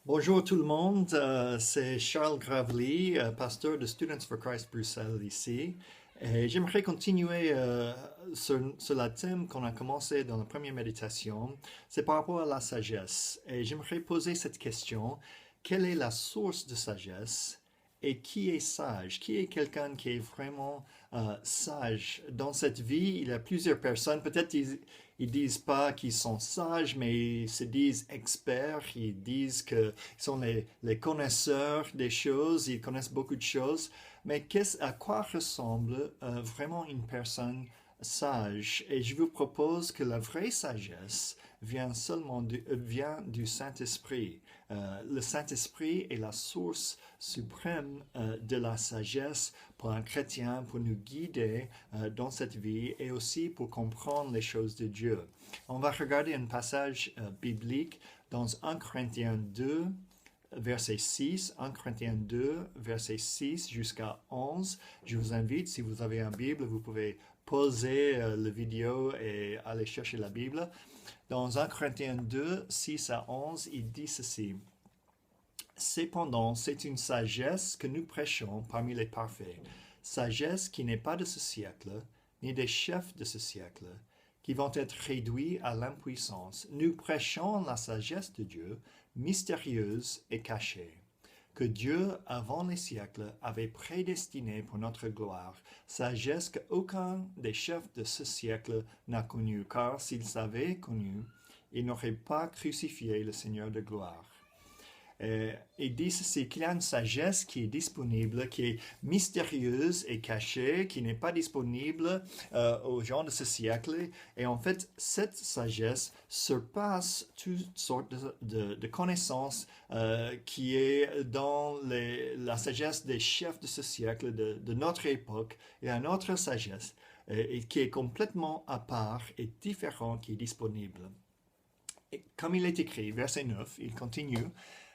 Bonjour tout le monde, c'est Charles Gravely, pasteur de Students for Christ Bruxelles ici. Et j'aimerais continuer sur le thème qu'on a commencé dans la première méditation, c'est par rapport à la sagesse. Et j'aimerais poser cette question, quelle est la source de sagesse et qui est sage? Qui est quelqu'un qui est vraiment sage? Dans cette vie, il y a plusieurs personnes, peut-être ils disent pas qu'ils sont sages, mais ils se disent experts, ils disent qu'ils sont les connaisseurs des choses, ils connaissent beaucoup de choses. Mais à quoi ressemble vraiment une personne sage? Et je vous propose que la vraie sagesse vient du Saint-Esprit. Le Saint-Esprit est la source suprême de la sagesse pour un chrétien, pour nous guider dans cette vie et aussi pour comprendre les choses de Dieu. On va regarder un passage biblique dans 1 Corinthiens 2, verset 6, 1 Corinthiens 2, verset 6 jusqu'à 11. Je vous invite, si vous avez une Bible, vous pouvez pauser la vidéo et aller chercher la Bible. Dans 1 Corinthiens 2, 6 à 11, il dit ceci. Cependant, c'est une sagesse que nous prêchons parmi les parfaits, sagesse qui n'est pas de ce siècle, ni des chefs de ce siècle, qui vont être réduits à l'impuissance. Nous prêchons la sagesse de Dieu, mystérieuse et cachée, que Dieu, avant les siècles, avait prédestinée pour notre gloire, sagesse qu'aucun des chefs de ce siècle n'a connue, car s'ils avaient connu, ils n'auraient pas crucifié le Seigneur de gloire. Il dit ceci, qu'il y a une sagesse qui est disponible, qui est mystérieuse et cachée, qui n'est pas disponible aux gens de ce siècle. Et en fait, cette sagesse surpasse toutes sortes de connaissances qui est dans la sagesse des chefs de ce siècle, de notre époque. Il y a une autre sagesse et qui est complètement à part et différente qui est disponible. Et comme il est écrit, verset 9, il continue.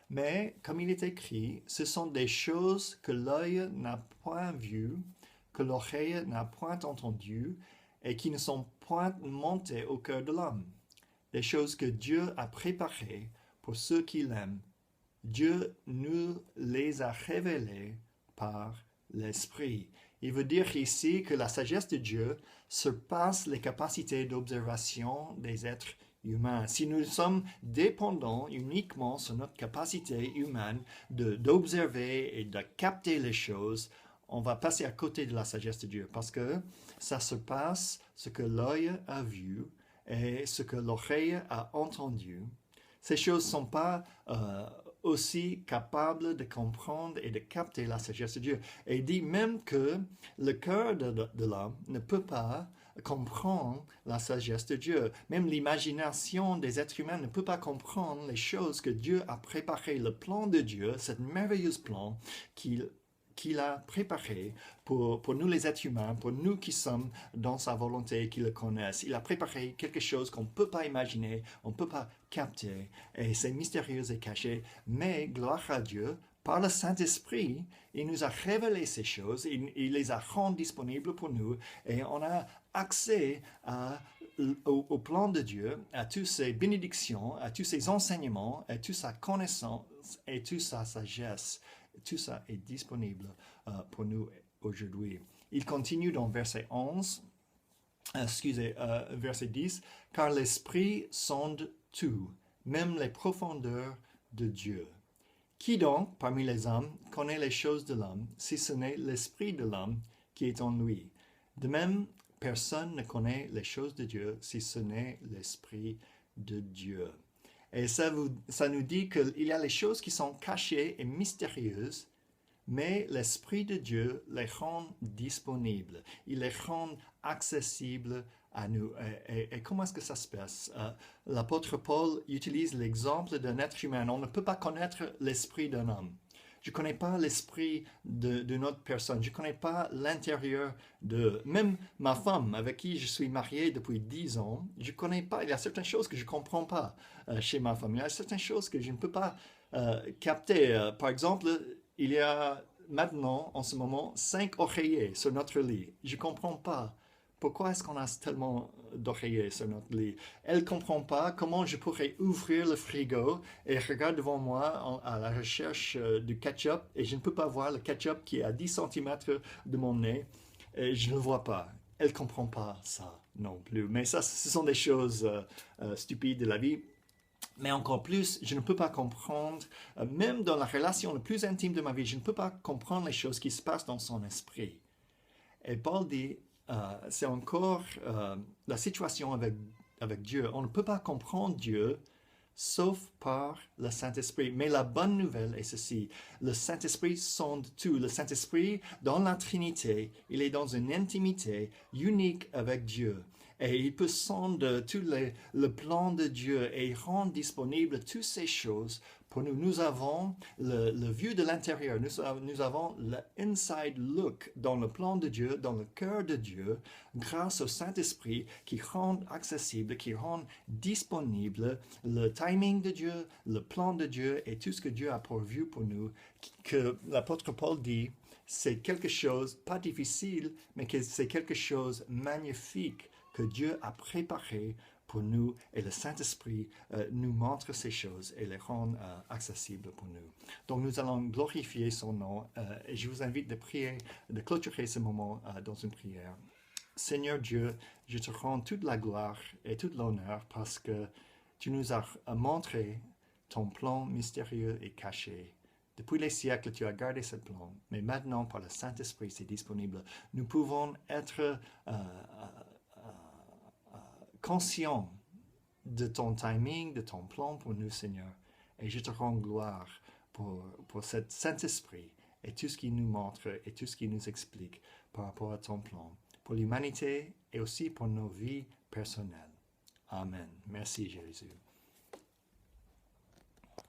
Mais, comme il est écrit, ce sont des choses que l'œil n'a point vues, que l'oreille n'a point entendues, et qui ne sont point montées au cœur de l'homme. Des choses que Dieu a préparées pour ceux qui l'aiment. Dieu nous les a révélées par l'Esprit. Il veut dire ici que la sagesse de Dieu surpasse les capacités d'observation des êtres humains. Si nous sommes dépendants uniquement sur notre capacité humaine d'observer et de capter les choses, on va passer à côté de la sagesse de Dieu parce que ça surpasse ce que l'œil a vu et ce que l'oreille a entendu. Ces choses ne sont pas aussi capables de comprendre et de capter la sagesse de Dieu. Et il dit même que le cœur de l'homme ne peut pas comprendre la sagesse de Dieu. Même l'imagination des êtres humains ne peut pas comprendre les choses que Dieu a préparées, le plan de Dieu, cet merveilleux plan qu'il a préparé pour nous les êtres humains, pour nous qui sommes dans sa volonté, qui le connaissent. Il a préparé quelque chose qu'on ne peut pas imaginer, on ne peut pas capter, et c'est mystérieux et caché, mais gloire à Dieu, par le Saint-Esprit, il nous a révélé ces choses, il les a rendues disponibles pour nous, et on a accès au plan de Dieu, à toutes ses bénédictions, à tous ses enseignements, à toute sa connaissance et toute sa sagesse. Tout ça est disponible pour nous aujourd'hui. Il continue dans verset 11, verset 10, car l'Esprit sonde tout, même les profondeurs de Dieu. Qui donc, parmi les hommes, connaît les choses de l'homme, si ce n'est l'Esprit de l'homme qui est en lui? De même, personne ne connaît les choses de Dieu, si ce n'est l'Esprit de Dieu. Et ça nous dit qu'il y a les choses qui sont cachées et mystérieuses, mais l'Esprit de Dieu les rend disponibles. Il les rend accessibles à nous. Et comment est-ce que ça se passe? L'apôtre Paul utilise l'exemple d'un être humain. On ne peut pas connaître l'esprit d'un homme. Je ne connais pas l'esprit d'une autre personne. Je ne connais pas l'intérieur de... Même ma femme, avec qui je suis marié depuis 10 ans, je ne connais pas. Il y a certaines choses que je ne comprends pas chez ma femme. Il y a certaines choses que je ne peux pas capter. Par exemple, il y a maintenant, en ce moment, 5 oreillers sur notre lit. Je ne comprends pas Pourquoi est-ce qu'on a tellement d'oreillers sur notre lit? Elle ne comprend pas comment je pourrais ouvrir le frigo et regarde devant moi à la recherche du ketchup et je ne peux pas voir le ketchup qui est à 10 centimètres de mon nez et je ne le vois pas. Elle ne comprend pas ça non plus. Mais ça, ce sont des choses stupides de la vie. Mais encore plus, je ne peux pas comprendre, même dans la relation la plus intime de ma vie, je ne peux pas comprendre les choses qui se passent dans son esprit. Et Paul dit, c'est encore la situation avec Dieu. On ne peut pas comprendre Dieu sauf par le Saint-Esprit. Mais la bonne nouvelle est ceci, le Saint-Esprit sonde tout. Le Saint-Esprit, dans la Trinité, il est dans une intimité unique avec Dieu. Et il peut sonder tout le plan de Dieu et rendre disponible toutes ces choses pour nous. Nous avons le vue de l'intérieur, nous avons l'inside look dans le plan de Dieu, dans le cœur de Dieu, grâce au Saint-Esprit qui rend accessible, qui rend disponible le timing de Dieu, le plan de Dieu et tout ce que Dieu a pourvu pour nous. Que l'apôtre Paul dit, c'est quelque chose, pas difficile, mais que c'est quelque chose magnifique que Dieu a préparé pour nous et le Saint-Esprit nous montre ces choses et les rend accessibles pour nous. Donc nous allons glorifier son nom et je vous invite de prier, de clôturer ce moment dans une prière. Seigneur Dieu, je te rends toute la gloire et tout l'honneur parce que tu nous as montré ton plan mystérieux et caché. Depuis les siècles, tu as gardé ce plan, mais maintenant, par le Saint-Esprit, c'est disponible. Nous pouvons être conscients de ton timing, de ton plan pour nous, Seigneur. Et je te rends gloire pour cet Saint-Esprit et tout ce qu'il nous montre et tout ce qu'il nous explique par rapport à ton plan, pour l'humanité et aussi pour nos vies personnelles. Amen. Merci, Jésus.